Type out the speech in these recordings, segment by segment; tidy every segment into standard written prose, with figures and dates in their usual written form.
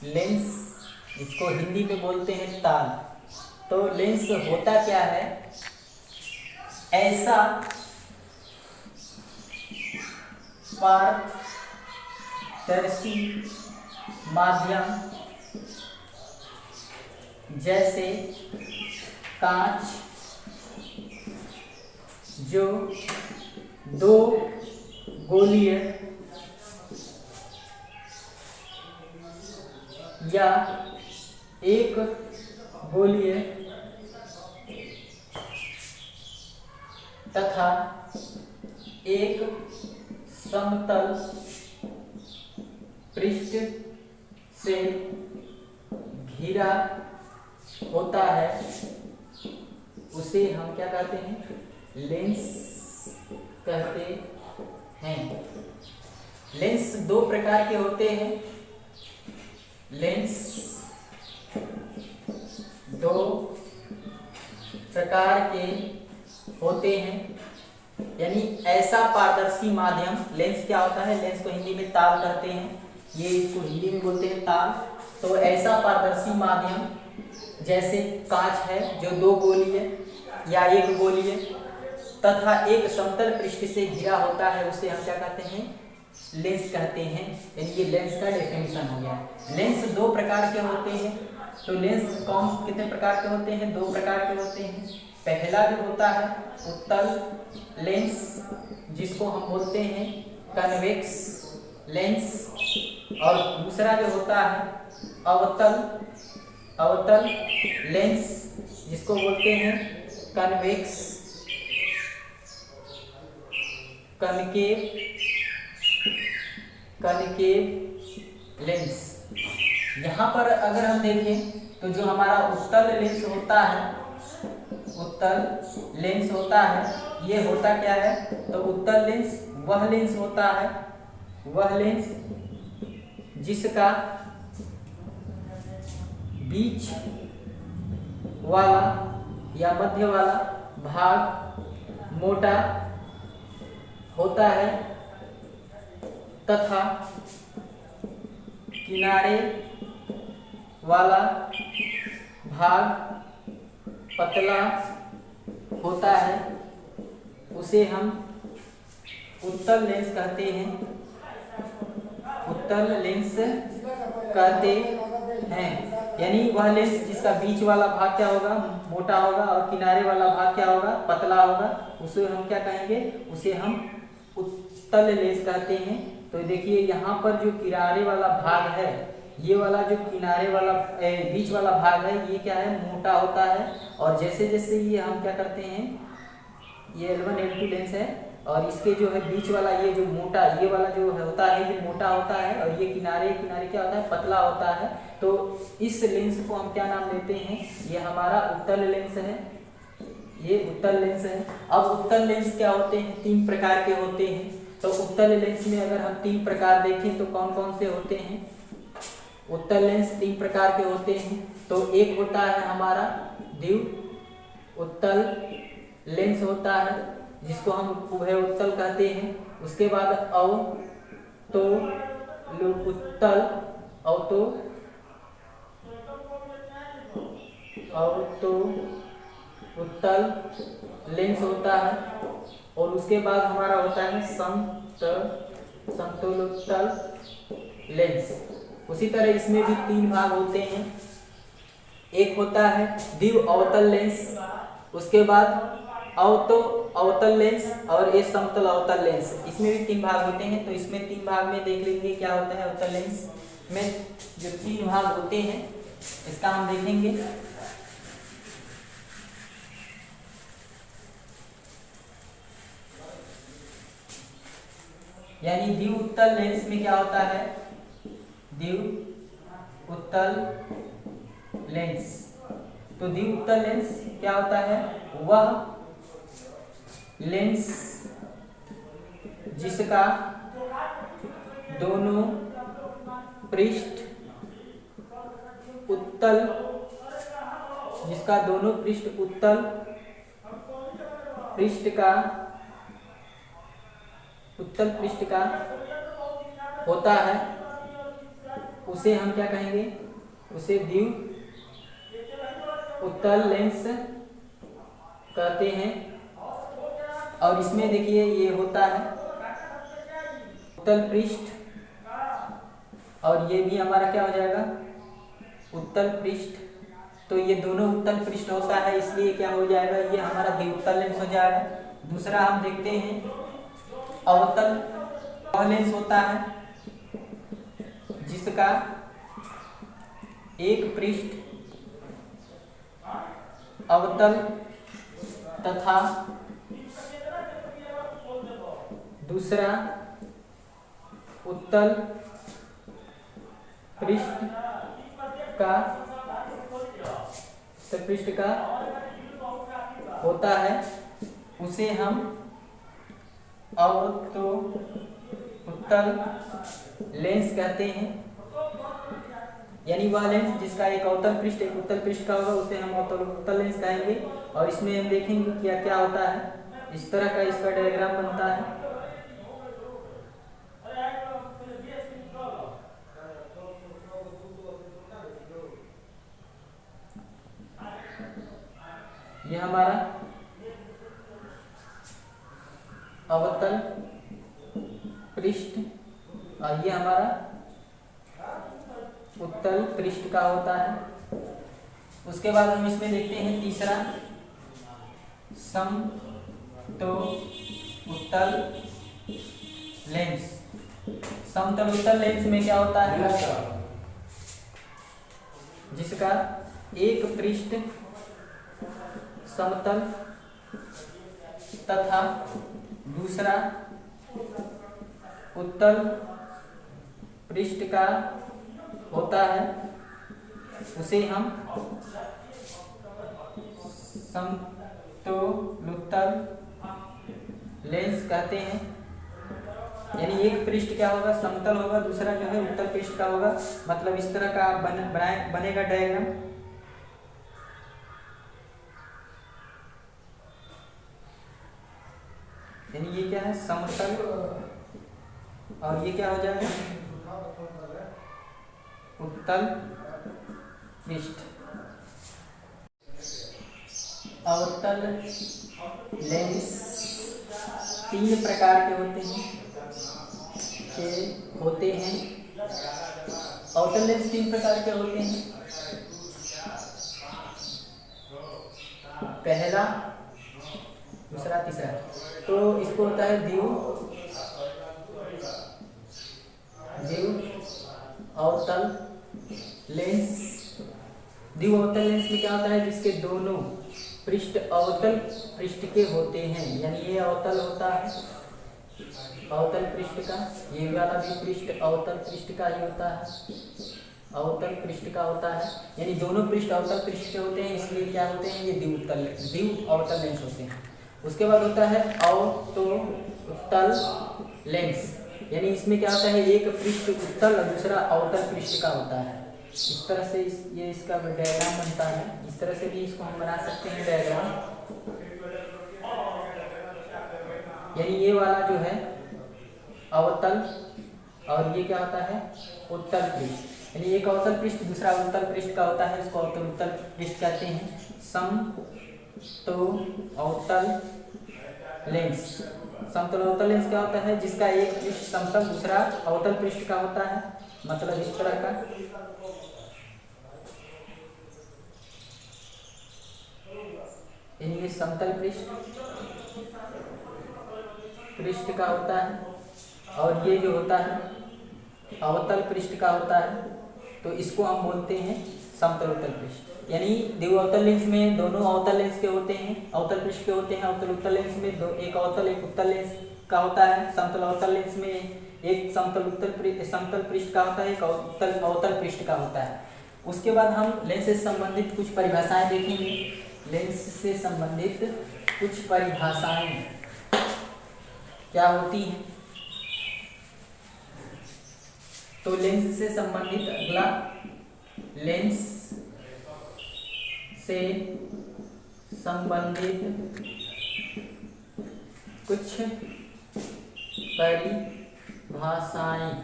Lens, इसको हिंदी में बोलते हैं ताल। तो लेंस होता क्या है, ऐसा पारदर्शी माध्यम जैसे कांच जो दो गोलीय या एक गोलीय तथा एक समतल पृष्ठ से घिरा होता है, उसे हम क्या कहते हैं, लेंस कहते हैं। लेंस दो प्रकार के होते हैं, लेंस दो प्रकार के होते हैं, यानी ऐसा पारदर्शी माध्यम। लेंस क्या होता है, लेंस को हिंदी में ताल कहते हैं, ये इसको हिंदी में बोलते हैं ताल। तो ऐसा पारदर्शी माध्यम जैसे कांच है जो दो गोलीय या एक गोलीय तथा एक समतल पृष्ठ से घिरा होता है, उसे हम क्या कहते हैं, लेंस कहते हैं। यानी ये लेंस का डेफिनेशन हो गया। लेंस दो प्रकार के होते हैं। तो लेंस कौन कितने प्रकार के होते हैं, दो प्रकार के होते हैं। पहला जो होता है उत्तल लेंस, जिसको हम बोलते हैं कन्वेक्स लेंस, और दूसरा जो होता है अवतल लेंस, जिसको बोलते हैं कनकेव लेंस। यहाँ पर अगर हम देखें तो जो हमारा उत्तल लेंस होता है, ये होता क्या है, तो उत्तल लेंस वह लेंस जिसका बीच वाला या मध्य वाला भाग मोटा होता है तथा किनारे वाला भाग पतला होता है, उसे हम उत्तल लेंस कहते हैं। यानी वह लेंस जिसका बीच वाला भाग क्या होगा, मोटा होगा, और किनारे वाला भाग क्या होगा, पतला होगा, उसे हम क्या कहेंगे, उसे हम उत्तल लेंस कहते हैं। तो देखिए यहाँ पर जो किनारे वाला भाग है, ये वाला जो किनारे वाला बीच वाला भाग है, ये क्या है, मोटा होता है। और जैसे जैसे ये हम क्या करते हैं, ये L1 L2 लेंस है, और इसके जो है बीच वाला ये जो मोटा, ये वाला जो होता है, ये मोटा होता है, और ये किनारे क्या होता है, पतला होता है। तो इस लेंस को हम क्या नाम देते हैं, ये हमारा उत्तल लेंस है, ये उत्तल लेंस है। अब उत्तल लेंस क्या होते हैं, तीन प्रकार के होते हैं। तो उत्तल लेंस में अगर हम तीन प्रकार देखें तो कौन कौन से होते हैं, उत्तल लेंस तीन प्रकार के होते हैं। तो एक होता है हमारा द्विव उत्तल लेंस होता है, जिसको हम उभय उत्तल कहते हैं। उसके बाद अवतो उत्तल लेंस होता है, और उसके बाद हमारा होता है समतलोत्तल लेंस। उसी तरह इसमें भी तीन भाग होते हैं, एक होता है द्विव अवतल लेंस, उसके बाद अवतल लेंस, और ये समतल अवतल लेंस। इसमें भी तीन भाग होते हैं। तो इसमें तीन भाग में देख लेंगे क्या होता है। अवतल लेंस में जो तीन भाग होते हैं, इसका हम देखेंगे। यानी द्विव उत्तल लेंस में क्या होता है, द्विव उत्तल लेंस। तो द्विव उत्तल लेंस क्या होता है, वह लेंस जिसका दोनों पृष्ठ उत्तल उत्तल पृष्ठ का होता है, उसे हम क्या कहेंगे, उसे द्विउत्तल लेंस कहते हैं। और इसमें देखिए ये होता है उत्तल पृष्ठ, और ये भी हमारा क्या हो जाएगा, उत्तल पृष्ठ। तो ये दोनों उत्तल पृष्ठ होता है, इसलिए क्या हो जाएगा, ये हमारा द्विउत्तल लेंस हो जाएगा। दूसरा हम देखते हैं अवतल लेंस होता है, जिसका एक पृष्ठ अवतल तथा दूसरा उत्तल पृष्ठ का होता है, उसे हम अवतल लेंस कहते हैं। यानी वह लेंस जिसका एक अवतल पृष्ठ एक उत्तल पृष्ठ का होगा, उसे हम उत्तल लेंस कहेंगे। और इसमें हम देखेंगे क्या क्या होता है, इस तरह का इसका डायग्राम बनता है। ये हमारा अवतल पृष्ठ और ये हमारा उत्तल पृष्ठ का होता है। उसके बाद हम इसमें देखते हैं तीसरा समतल लेंस। समतल लेंस में क्या होता है, जिसका एक पृष्ठ समतल तथा दूसरा उत्तल पृष्ठ का होता है, उसे हम समतुल्य लेंस कहते हैं। यानी एक पृष्ठ क्या होगा, समतल होगा, दूसरा जो है उत्तल पृष्ठ का होगा। मतलब इस तरह का बनेगा डायग्राम। यानी ये क्या है, समतल, और ये क्या हो जाएगा, उत्तल पृष्ठ। अवतल लेंस 3 प्रकार के होते हैं। अवतल लेंस 3 प्रकार के होते हैं। पहला, दूसरा, तीसरा। तो इसको होता है द्विअवतल लेंस। द्विअवतल लेंस में क्या होता है, जिसके दोनों पृष्ठ अवतल पृष्ठ के होते हैं। यानी ये अवतल होता है अवतल पृष्ठ का, ये वाला भी पृष्ठ अवतल पृष्ठ का ही होता है, अवतल पृष्ठ का होता है। यानी दोनों पृष्ठ अवतल पृष्ठ के होते हैं, इसलिए क्या होते हैं, ये द्विअवतल लेंस होते हैं। उसके बाद होता है अवतल लेंस। यानी इसमें क्या होता है, एक पृष्ठ उत्तल और दूसरा अवतल पृष्ठ का होता है। इस तरह से ये इसका डायग्राम बनता है। इस तरह से भी इसको हम बना सकते हैं डायग्राम। यानी ये वाला जो है अवतल, और ये क्या होता है, उत्तल पृष्ठ। यानी एक अवतल पृष्ठ दूसरा उत्तल पृष्ठ का होता है, इसको उत्तल पृष्ठ कहते हैं। समतल लेंस। समतल अवतल लेंस क्या होता है, जिसका एक पृष्ठ समतल दूसरा अवतल पृष्ठ का होता है। मतलब इस तरह का। ये समतल पृष्ठ का होता है, और ये जो होता है अवतल पृष्ठ का होता है। तो इसको हम बोलते हैं समतल उत्तल पृष्ठ। यानी द्विअवतल लेंस में दोनों अवतल लेंस के होते हैं, अवतल पृष्ठ के होते हैं। अवतल उत्तल लेंस में एक अवतल एक उत्तल लेंस का होता है। समतल अवतल लेंस में एक समतल पृष्ठ का होता है, एक अवतल पृष्ठ का होता है। उसके बाद हम लेंस से संबंधित कुछ परिभाषाएं देखेंगे। लेंस से संबंधित कुछ परिभाषाएं क्या होती हैं। तो लेंस से संबंधित अगला, लेंस से संबंधित कुछ परिभाषाएं।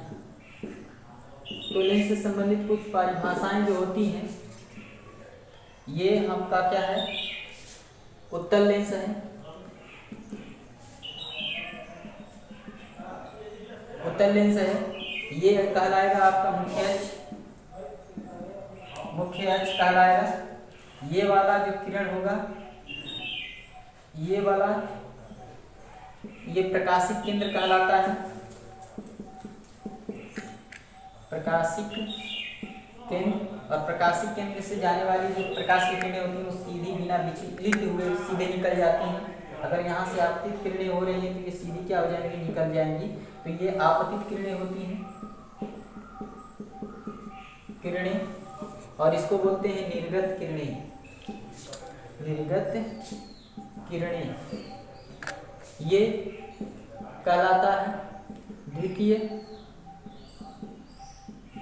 तो तो लेंस से संबंधित कुछ परिभाषाएं जो होती हैं, ये हमका क्या है, उत्तल लेंस है। उत्तल लेंस है, ये कहलाएगा आपका मुख्य अक्ष कहलाएगा। ये वाला जो किरण होगा, ये वाला, ये प्रकाशिक केंद्र कहलाता है। प्रकाशिक केंद्र, और प्रकाशिक केंद्र से जाने वाली जो प्रकाश की किरणें होती हैं वो सीधी बिना विचलित हुए सीधे निकल जाती हैं। अगर यहाँ से आपतित किरणें हो रही हैं तो ये सीधी क्या हो जाएंगी, निकल जाएंगी। तो ये आपतित किरणें होती हैं, किरणें, और इसको बोलते हैं निर्गत किरणें। निर्गत किरणें ये कहलाता है द्वितीय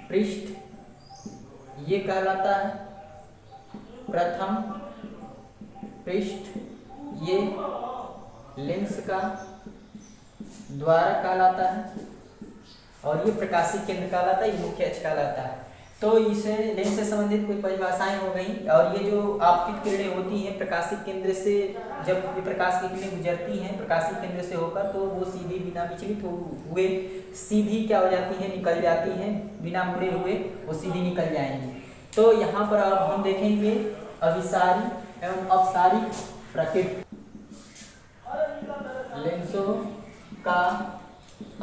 पृष्ठ, ये कहलाता है प्रथम पृष्ठ, ये लेंस का द्वारक कहलाता है, और ये प्रकाशिक केंद्र कहलाता है, ये मुख्य अक्ष कहलाता है। तो इसे लेंस से संबंधित कुछ परिभाषाएं हो गई। और ये जो आपतित किरणें होती हैं प्रकाशिक केंद्र से, जब ये प्रकाश की किरणें गुजरती हैं प्रकाशिक केंद्र से होकर, तो वो सीधी बिना विचलित हुए सीधी क्या हो जाती हैं, निकल जाती हैं, बिना मुड़े हुए वो सीधी निकल जाएंगी। तो यहाँ पर अब हम देखेंगे अभिसारी एवं अपसारी प्रकृति। लेंसों का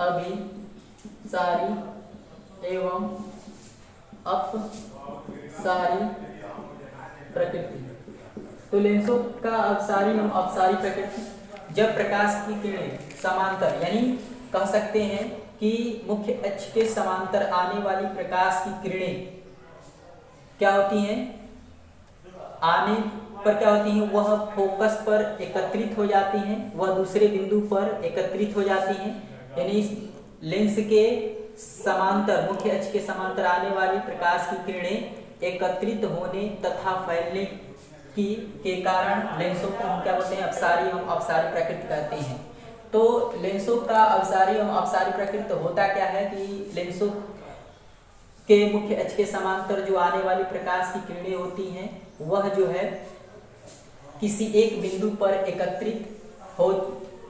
अभिसारी एवं अपसारी प्रकृति। तो लेंसों का अभिसारी एवं अपसारी प्रकृति, जब प्रकाश की किरणें समांतर, यानी कह सकते हैं कि मुख्य अक्ष के समांतर आने वाली प्रकाश की किरणें क्या होती हैं, आने पर क्या होती हैं, वह फोकस पर एकत्रित हो जाती हैं, वह दूसरे बिंदु पर एकत्रित हो जाती हैं। यानी लेंस के समांतर, मुख्य अक्ष के समांतर आने वाली प्रकाश की किरणें एकत्रित होने तथा फैलने के कारण लेंसों को हम क्या बोलते हैं, अपसारी एवं अपसारी प्रकृति कहते हैं। तो लेंसों का अपसारी एवं अपसारी प्रकृति होता क्या है कि लेंसों के मुख्य अक्ष के समांतर जो आने वाली प्रकाश की किरणें होती हैं, वह जो है किसी एक बिंदु पर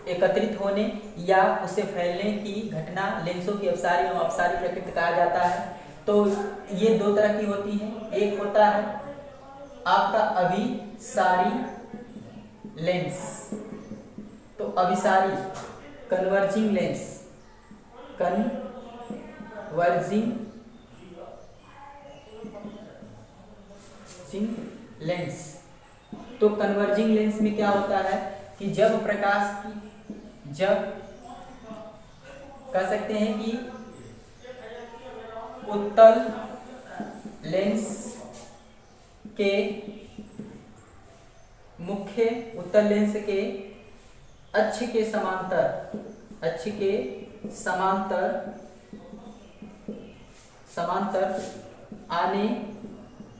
एकत्रित होने या उसे फैलने की घटना लेंसों की अपसारी एवं अपसारी प्रकृति कहा जाता है। तो ये दो तरह की होती हैं, एक होता है आपका अभिसारी लेंस। तो अभिसारी कन्वर्जिंग लेंस, कन्वर्जिंग लेंस। तो कन्वर्जिंग लेंस में क्या होता है कि जब प्रकाश की, जब कह सकते हैं कि उत्तल लेंस के मुख्य, उत्तल लेंस के अक्ष के समांतर आने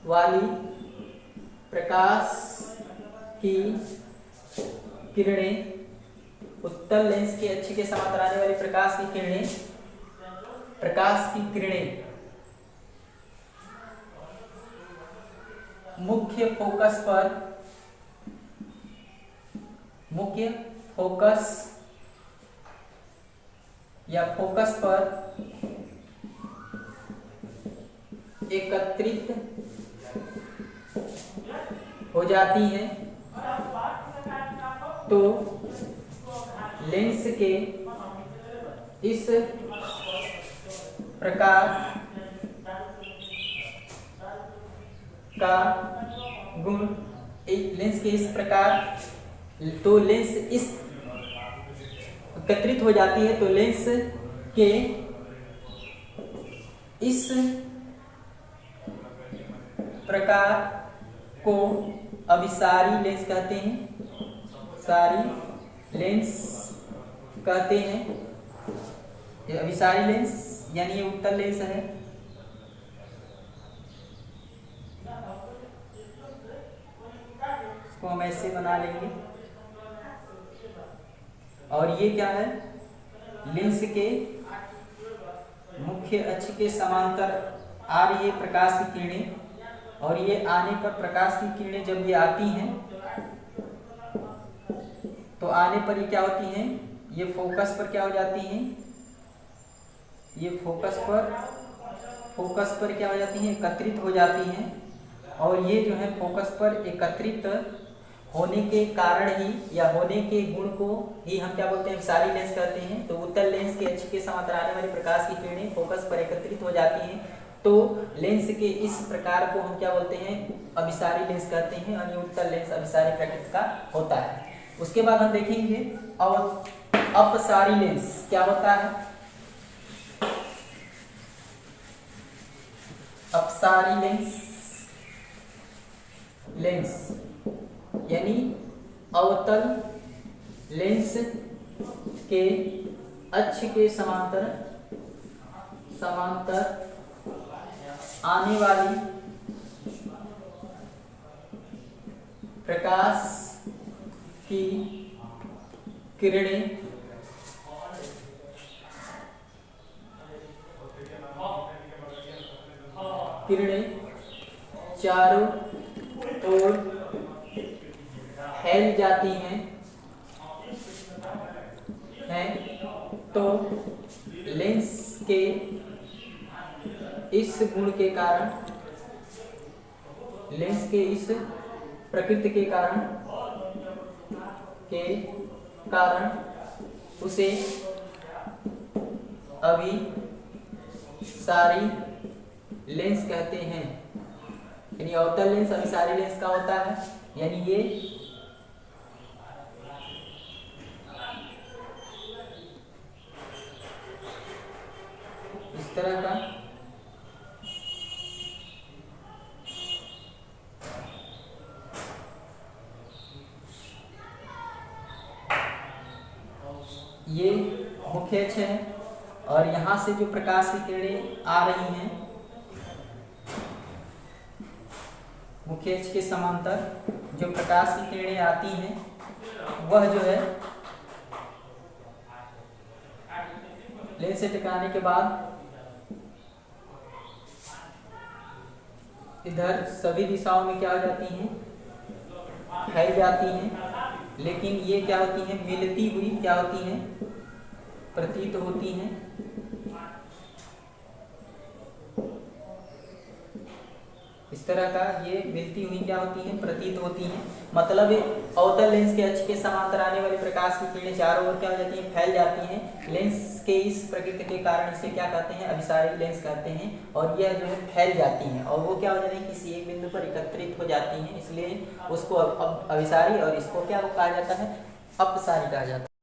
वाली प्रकाश की किरणें, उत्तल लेंस के अक्ष के समांतर आने वाली प्रकाश की किरणें मुख्य फोकस पर एकत्रित हो जाती हैं। तो लेंस के इस प्रकार का गुण, लेंस के इस प्रकार, तो लेंस इस एकत्रित हो जाती है, तो लेंस के इस प्रकार को अभिसारी लेंस कहते हैं, सारी लेंस कहते हैं। ये अभिसारी लेंस यानी ये उत्तल लेंस है। इसको हम ऐसे बना लेंगे। और ये क्या है, लेंस के मुख्य अक्ष के समांतर आ रही है प्रकाश की किरणें, और ये आने पर प्रकाश की किरणें जब ये आती हैं तो आने पर ये क्या होती हैं, ये फोकस पर क्या हो जाती हैं, ये फोकस पर क्या हो जाती हैं, एकत्रित हो जाती हैं। और ये जो है फोकस पर एकत्रित होने के कारण ही या होने के गुण को ही हम क्या बोलते हैं, अभिसारी लेंस कहते हैं। तो उत्तल लेंस के अक्ष के समांतर आने वाली प्रकाश की किरणें फोकस पर एकत्रित हो जाती हैं, तो लेंस के इस प्रकार को हम क्या बोलते हैं, अभिसारी लेंस कहते हैं, और ये उत्तल लेंस अभिसारी प्रकृति का होता है। उसके बाद हम देखेंगे और अपसारी लेंस क्या होता है। अपसारी लेंस यानी अवतल लेंस के अक्ष के समांतर आने वाली प्रकाश की किरणें चारों ओर फैल जाती हैं तो लेंस के इस गुण के कारण, लेंस के इस प्रकृति के कारण उसे अभिसारी लेंस कहते हैं। यानी अवतल लेंस अभिसारी लेंस का होता है, यानी ये इस तरह का ये मुख्य अक्ष है, और यहां से जो प्रकाश की किरणें आ रही हैं मुख्य अक्ष के समांतर जो प्रकाश की किरणें आती हैं, वह जो है लेंस से टकराने के बाद इधर सभी दिशाओं में क्या हो जाती हैं, फैल जाती हैं। लेकिन ये क्या होती हैं, मिलती हुई क्या होती हैं, प्रतीत होती हैं। इस तरह का ये मिलती हुई क्या होती हैं, प्रतीत होती हैं। मतलब अवतल लेंस के अक्ष के समांतर आने वाली प्रकाश की किरणें चारों ओर क्या हो जाती हैं, फैल जाती हैं। लेंस के इस प्रकृति के कारण इसे क्या कहते हैं, अभिसारी लेंस कहते हैं। और यह जो है फैल जाती हैं और वो क्या हो जाती है, किसी एक बिंदु पर एकत्रित हो जाती हैं, इसलिए उसको अब अभिसारी और इसको क्या कहा जाता है, अपसारी कहा जाता है।